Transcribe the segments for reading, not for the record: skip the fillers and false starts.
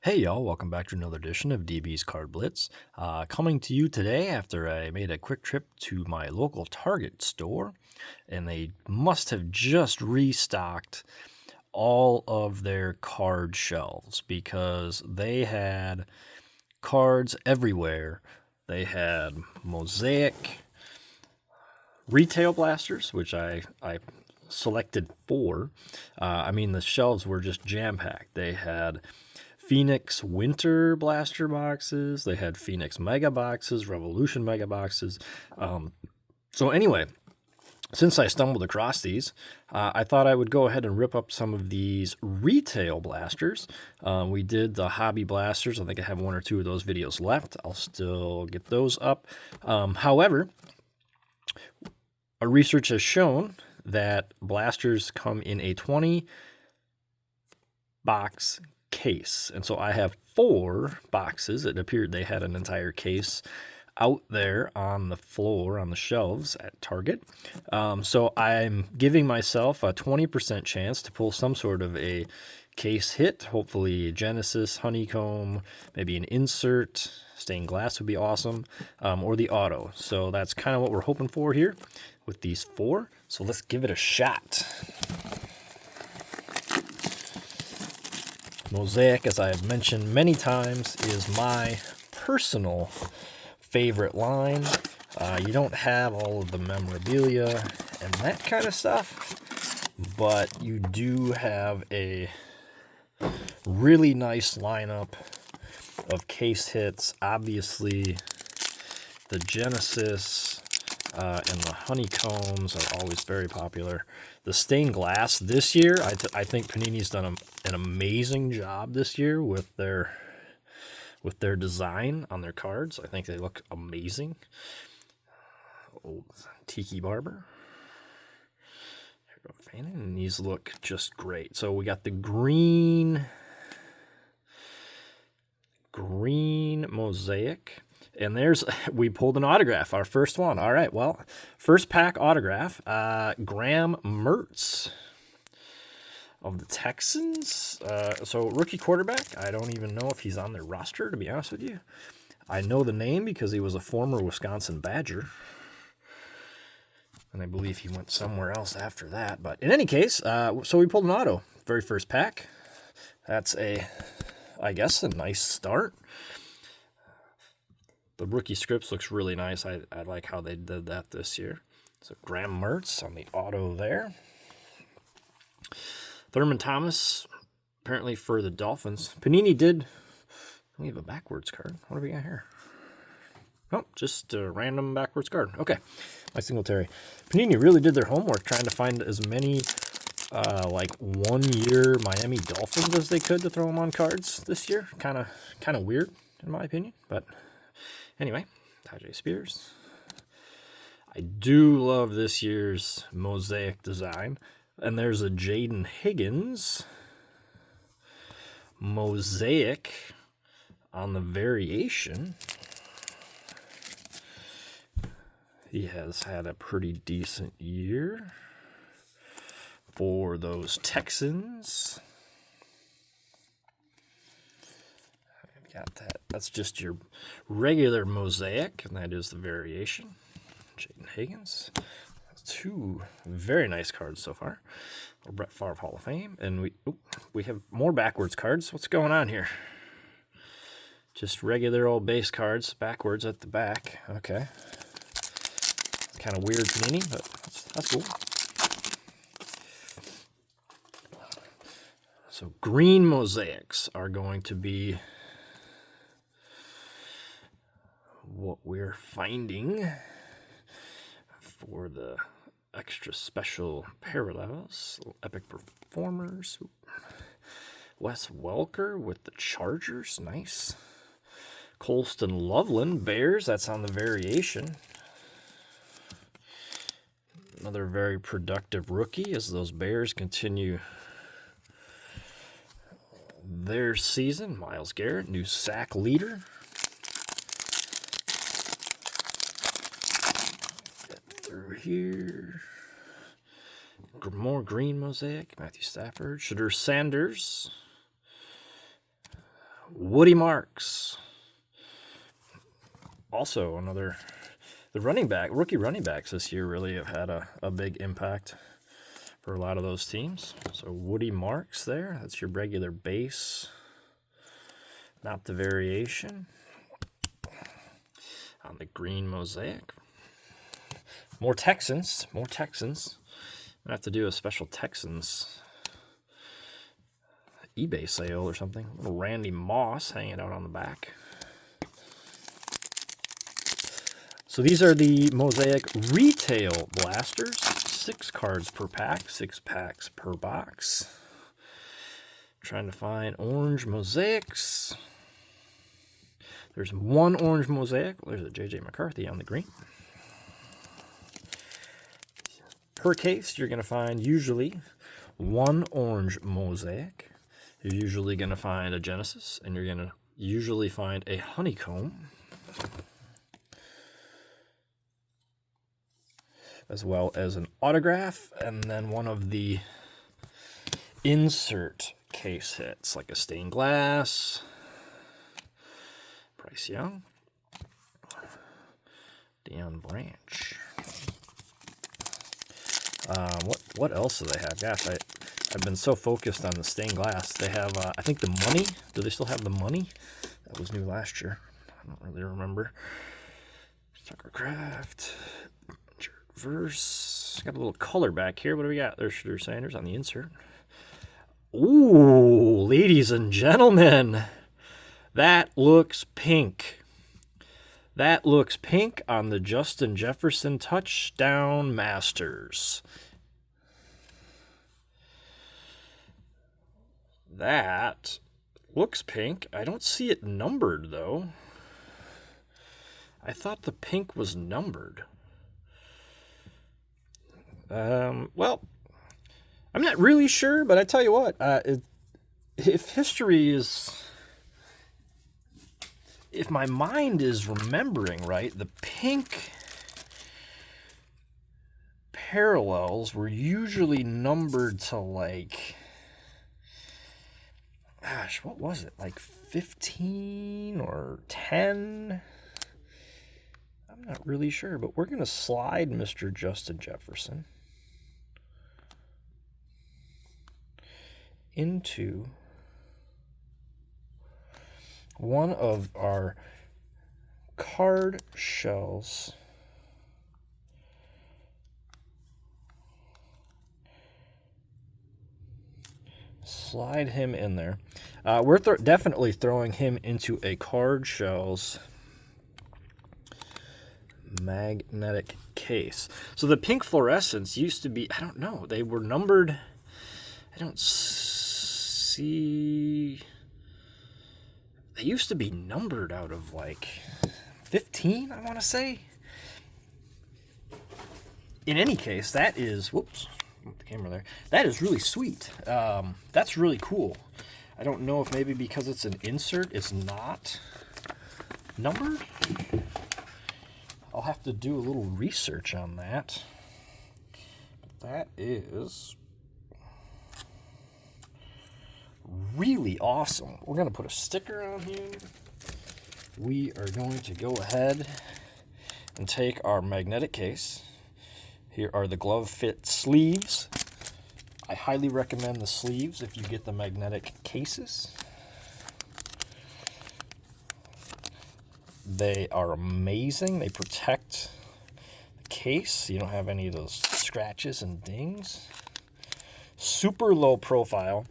Hey y'all, welcome back to another edition of DB's Card Blitz. Coming to you today after I made a quick trip to my local Target store, and they must have just restocked all of their card shelves because they had cards everywhere. They had Mosaic retail blasters, which I selected 4. The shelves were just jam-packed. They had Phoenix Winter Blaster boxes. They had Phoenix Mega boxes, Revolution Mega boxes. So anyway, since I stumbled across these, I thought I would go ahead and rip up some of these retail blasters. We did the hobby blasters. I think I have 1 or 2 of those videos left. I'll still get those up. However, our research has shown that blasters come in a 20 box case, and so I have 4 boxes. It appeared they had an entire case out there on the floor on the shelves at Target. So I'm giving myself a 20% chance to pull some sort of a case hit, hopefully Genesis, honeycomb, maybe an insert, stained glass would be awesome, or the auto. So that's kind of what we're hoping for here with these 4. So let's give it a shot. Mosaic, as I have mentioned many times, is my personal favorite line. You don't have all of the memorabilia and that kind of stuff, but you do have a really nice lineup of case hits. Obviously, the Genesis and the honeycombs are always very popular. The stained glass this year, I think Panini's done an amazing job this year with their design on their cards. I think they look amazing. Old Tiki Barber. And these look just great. So we got the green Mosaic. And we pulled an autograph, our first one. All right, well, first pack autograph, Graham Mertz of the Texans. So rookie quarterback. I don't even know if he's on their roster, to be honest with you. I know the name because he was a former Wisconsin Badger. And I believe he went somewhere else after that. But in any case, so we pulled an auto, very first pack. That's I guess, a nice start. The rookie scripts looks really nice. I like how they did that this year. So Graham Mertz on the auto there. Thurman Thomas, apparently for the Dolphins. Panini did. We have a backwards card. What do we got here? Oh, just a random backwards card. Okay, my Singletary. Panini really did their homework trying to find as many 1-year Miami Dolphins as they could to throw them on cards this year. Kind of weird in my opinion, but anyway, Tajay Spears. I do love this year's Mosaic design. And there's a Jaden Higgins Mosaic on the variation. He has had a pretty decent year for those Texans. I've got that. That's just your regular Mosaic, and that is the variation. Jaden Higgins. 2 very nice cards so far. Brett Favre Hall of Fame. And we have more backwards cards. What's going on here? Just regular old base cards backwards at the back. Okay. It's kind of weird Panini, but that's cool. So green Mosaics are going to be what we're finding for the extra special parallels. Epic Performers. Wes Welker with the Chargers. Nice. Colston Loveland, Bears. That's on the variation. Another very productive rookie as those Bears continue their season. Myles Garrett, new sack leader. Through here. More green Mosaic. Matthew Stafford. Shedeur Sanders. Woody Marks. Also the rookie running backs this year really have had a big impact for a lot of those teams. So Woody Marks there, that's your regular base, not the variation. On the green Mosaic. More Texans. I'm gonna have to do a special Texans eBay sale or something. Little Randy Moss hanging out on the back. So these are the Mosaic Retail Blasters. 6 cards per pack, 6 packs per box. Trying to find orange Mosaics. There's 1 orange Mosaic. There's a J.J. McCarthy on the green. Per case, you're going to find usually 1 orange Mosaic. You're usually going to find a Genesis, and you're going to usually find a honeycomb, as well as an autograph, and then one of the insert case hits, like a stained glass, Bryce Young, Deion Branch. What else do they have? Gosh, I've been so focused on the stained glass. They have, I think, the money. Do they still have the money? That was new last year. I don't really remember. Tucker Craft, Verse. Got a little color back here. What do we got? There's Shedeur Sanders on the insert. Ooh, ladies and gentlemen, that looks pink. That looks pink on the Justin Jefferson Touchdown Masters. That looks pink. I don't see it numbered, though. I thought the pink was numbered. Well, I'm not really sure, but I tell you what, if my mind is remembering right, the pink parallels were usually numbered to like, gosh, what was it? Like 15 or 10? I'm not really sure, but we're going to slide Mr. Justin Jefferson into one of our card shells. Slide him in there. We're definitely throwing him into a card shells magnetic case. So the pink fluorescents used to be, I don't know, they were numbered. I don't see. They used to be numbered out of like 15, I want to say. In any case, that is, whoops, the camera there. That is really sweet. That's really cool. I don't know if maybe because it's an insert, it's not numbered. I'll have to do a little research on that. That is really awesome. We're going to put a sticker on here. We are going to go ahead and take our magnetic case. Here are the glove fit sleeves. I highly recommend the sleeves if you get the magnetic cases. They are amazing. They protect the case so you don't have any of those scratches and dings. Super low profile.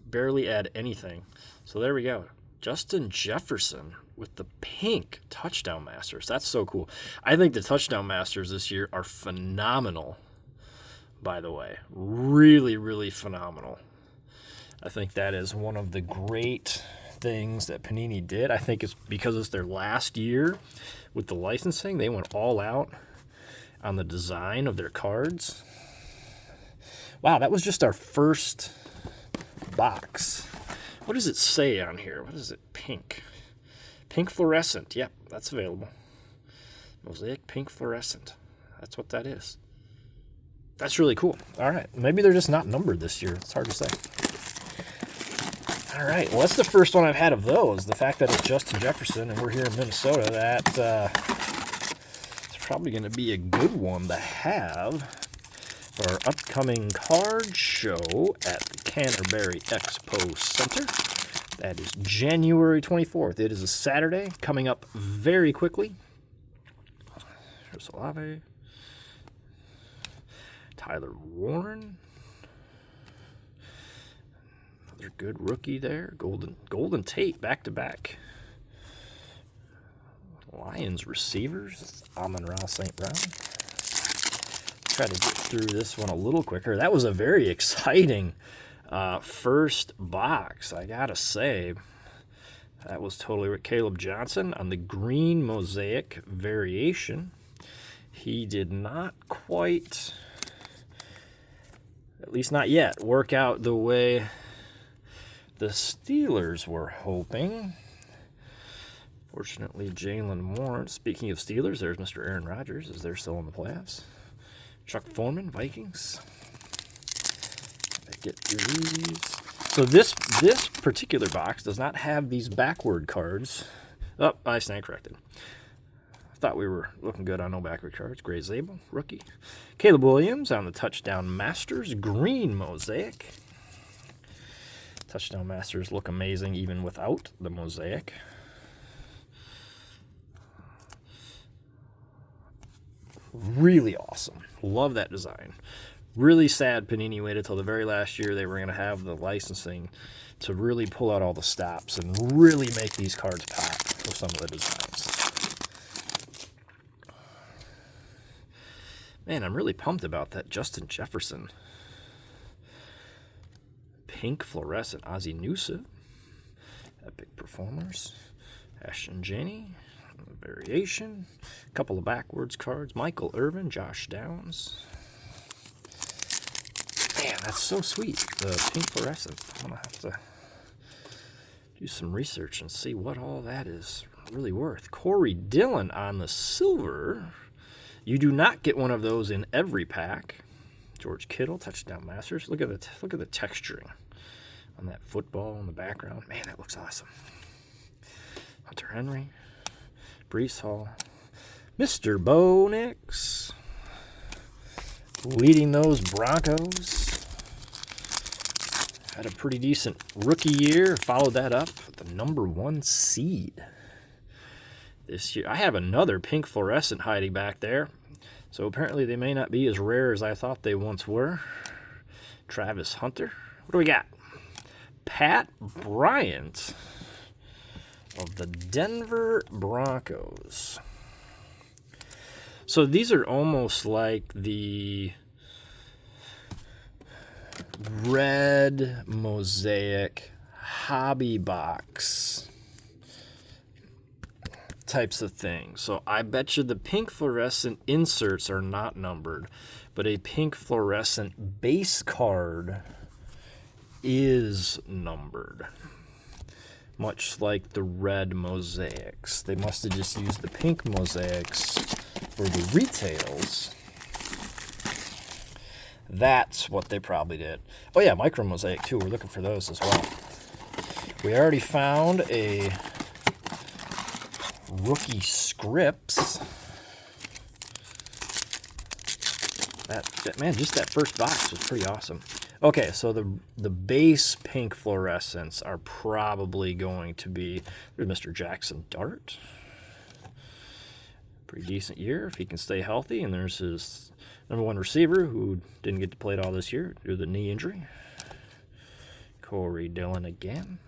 Barely add anything. So there we go. Justin Jefferson with the pink Touchdown Masters. That's so cool. I think the Touchdown Masters this year are phenomenal, by the way. Really, really phenomenal. I think that is one of the great things that Panini did. I think it's because it's their last year with the licensing. They went all out on the design of their cards. Wow, that was just our first box. What does it say on here? What is it? Pink. Pink fluorescent. Yep, that's available. Mosaic pink fluorescent. That's what that is. That's really cool. All right. Maybe they're just not numbered this year. It's hard to say. All right, well, that's the first one I've had of those. The fact that it's Justin Jefferson and we're here in Minnesota, it's probably going to be a good one to have for our upcoming card show at the Canterbury Expo Center. That is January 24th. It is a Saturday, coming up very quickly. Here's Olave. Tyler Warren. Another good rookie there. Golden Tate back-to-back. Lions receivers. Amon-Ra St. Brown. Try to get through this one a little quicker. That was a very exciting first box, I gotta say. That was totally Caleb Johnson on the green Mosaic variation. He did not quite, at least not yet, work out the way the Steelers were hoping. Fortunately, Jalen Warren. Speaking of Steelers, there's Mr. Aaron Rodgers, as they're still in the playoffs. Chuck Foreman, Vikings. Get through these. So this particular box does not have these backward cards. Oh, I stand corrected. Thought we were looking good on no backward cards. Gray Zabel, rookie. Caleb Williams on the Touchdown Masters, green Mosaic. Touchdown Masters look amazing even without the Mosaic. Really awesome. Love that design. Really sad Panini waited till the very last year they were going to have the licensing to really pull out all the stops and really make these cards pop with some of the designs. Man, I'm really pumped about that Justin Jefferson. Pink fluorescent Ozzie Newsome. Epic Performers. Ashton Janney. Variation. A couple of backwards cards. Michael Irvin, Josh Downs. Man, that's so sweet. The pink fluorescent. I'm going to have to do some research and see what all that is really worth. Corey Dillon on the silver. You do not get one of those in every pack. George Kittle, Touchdown Masters. Look at the texturing on that football in the background. Man, that looks awesome. Hunter Henry, Breece Hall, Mr. Bo Nix, leading those Broncos. Had a pretty decent rookie year. Followed that up with the #1 seed this year. I have another pink fluorescent hiding back there. So apparently they may not be as rare as I thought they once were. Travis Hunter. What do we got? Pat Bryant of the Denver Broncos. So these are almost like the red Mosaic hobby box types of things. So I bet you the pink fluorescent inserts are not numbered, but a pink fluorescent base card is numbered. Much like the red Mosaics. They must have just used the pink Mosaics for the retails. That's what they probably did. Oh yeah, micro Mosaic too. We're looking for those as well. We already found a rookie scripts. Man, just that first box was pretty awesome. Okay, so the base pink fluorescents are probably going to be, there's Mr. Jackson Dart. Pretty decent year if he can stay healthy. And there's his #1 receiver who didn't get to play it all this year due to the knee injury. Corey Dillon again.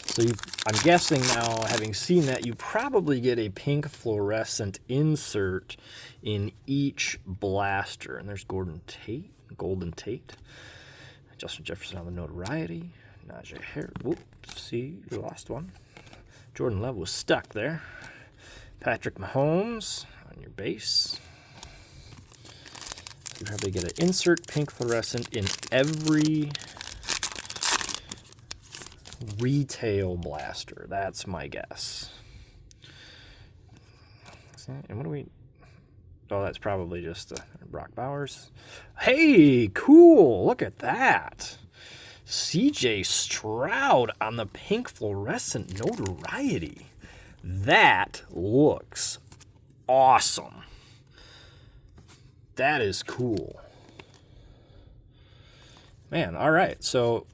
So I'm guessing now, having seen that, you probably get a pink fluorescent insert in each blaster. And there's Golden Tate. Justin Jefferson on the notoriety. Najee Harris. Whoops, see, you lost one. Jordan Love was stuck there. Patrick Mahomes on your base. You probably get an insert pink fluorescent in every retail blaster. That's my guess. And what do we... Oh, that's probably just Brock Bowers. Hey, cool. Look at that. CJ Stroud on the pink fluorescent notoriety. That looks awesome. That is cool. Man, all right. So,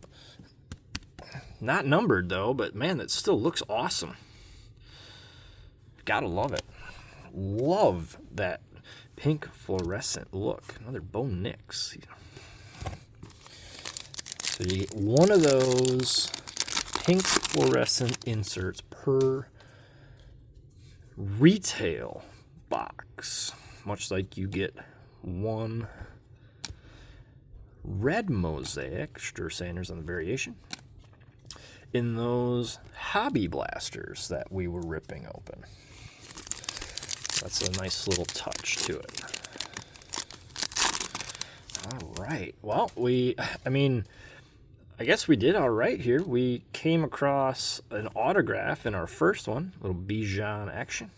not numbered though, but man, that still looks awesome. Gotta love it. Love that pink fluorescent look. Another Bo Nix. So you get one of those pink fluorescent inserts per retail box, much like you get one red Mosaic, Stir Sanders on the variation, in those hobby blasters that we were ripping open. That's a nice little touch to it. All right. Well, I guess we did all right here. We came across an autograph in our first one, a little Bijan action.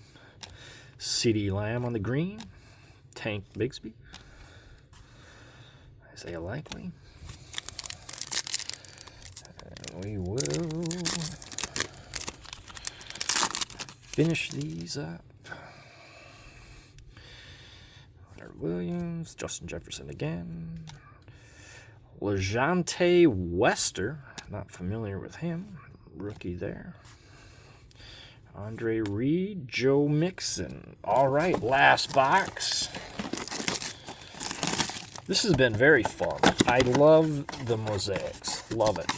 CeeDee Lamb on the green, Tank Bigsby, Isaiah Likely. And we will finish these up. Leonard Williams, Justin Jefferson again. LeJounte Wester, not familiar with him, rookie there. Andre Reed, Joe Mixon. All right, last box. This has been very fun. I love the mosaics. Love it.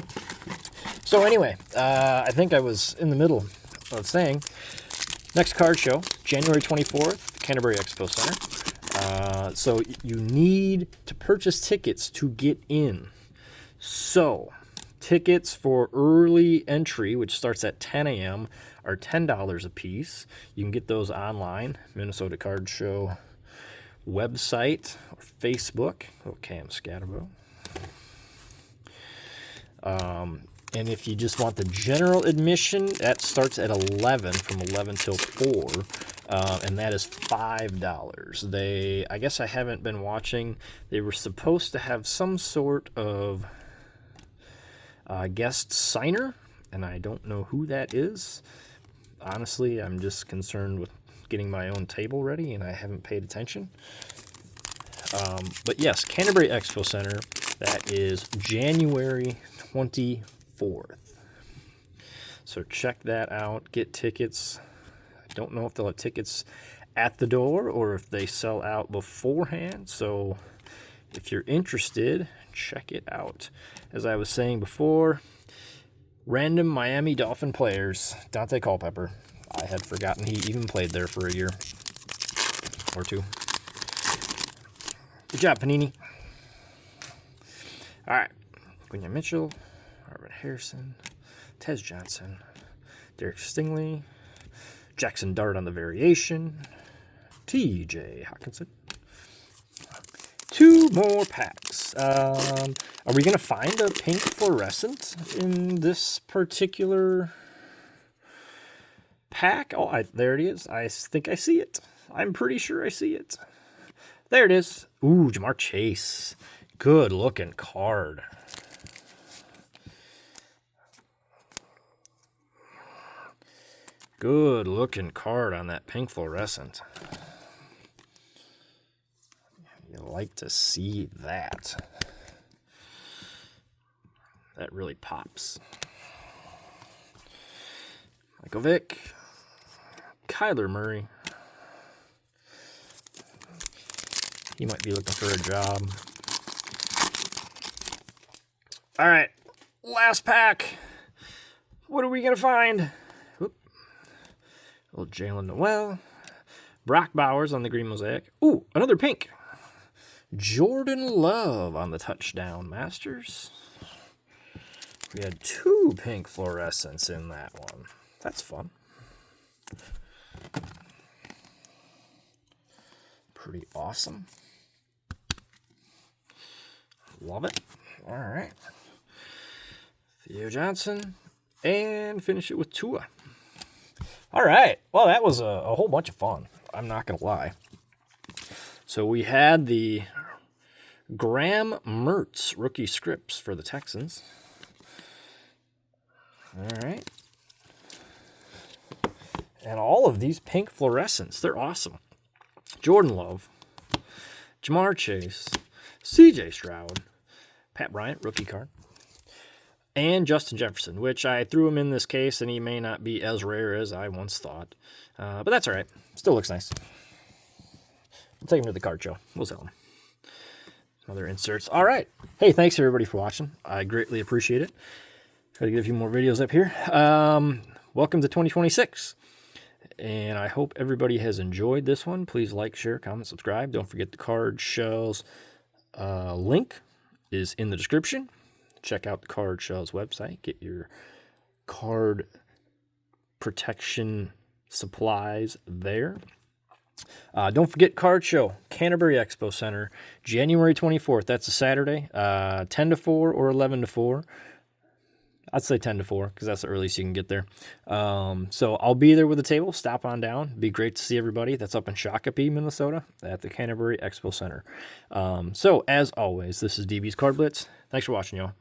So anyway, I think I was in the middle of saying, next card show, January 24th, Canterbury Expo Center. So you need to purchase tickets to get in. So tickets for early entry, which starts at 10 a.m., are $10 a piece. You can get those online, Minnesota Card Show website or Facebook. Oh, Cam Scatterbo. And if you just want the general admission, that starts at 11, from 11 till 4, and that is $5. I guess I haven't been watching. They were supposed to have some sort of guest signer, and I don't know who that is. Honestly, I'm just concerned with getting my own table ready, and I haven't paid attention. But yes, Canterbury Expo Center, that is January 24th. So check that out. Get tickets. I don't know if they'll have tickets at the door or if they sell out beforehand. So if you're interested, check it out. As I was saying before, random Miami Dolphin players, Dante Culpepper. I had forgotten he even played there for a year or two. Good job, Panini. All right. Quinyon Mitchell, Marvin Harrison, Tez Johnson, Derek Stingley, Jackson Dart on the variation, TJ Hawkinson. Two more packs. Are we going to find a pink fluorescent in this particular pack? Oh, there it is. I think I see it. I'm pretty sure I see it. There it is. Ooh, Jamar Chase. Good looking card. Good looking card on that pink fluorescent. You like to see that. That really pops. Michael Vick. Kyler Murray. He might be looking for a job. All right, last pack. What are we going to find? Oop. Little Jalen Noel. Brock Bowers on the green mosaic. Ooh, another pink. Jordan Love on the touchdown masters. We had two pink fluorescents in that one. That's fun. Pretty awesome. Love it. All right. Theo Johnson. And finish it with Tua. All right. Well, that was a whole bunch of fun. I'm not going to lie. So we had the Graham Mertz rookie scripts for the Texans. All right. And all of these pink fluorescents, they're awesome. Jordan Love, Jamar Chase, CJ Stroud, Pat Bryant, rookie card, and Justin Jefferson, which I threw him in this case, and he may not be as rare as I once thought. But that's all right. Still looks nice. We'll take him to the card show. We'll sell him. Other inserts. All right. Hey, thanks everybody for watching. I greatly appreciate it. Try to get a few more videos up here. Welcome to 2026. And I hope everybody has enjoyed this one. Please like, share, comment, subscribe. Don't forget the card show's link is in the description. Check out the card show's website. Get your card protection supplies there. Don't forget card show, Canterbury Expo Center, January 24th. That's a Saturday, 10 to 4 or 11 to 4. I'd say 10 to 4 because that's the earliest you can get there. So I'll be there with a table. Stop on down. It'd be great to see everybody. That's up in Shakopee, Minnesota at the Canterbury Expo Center. So as always, this is DB's Card Blitz. Thanks for watching, y'all.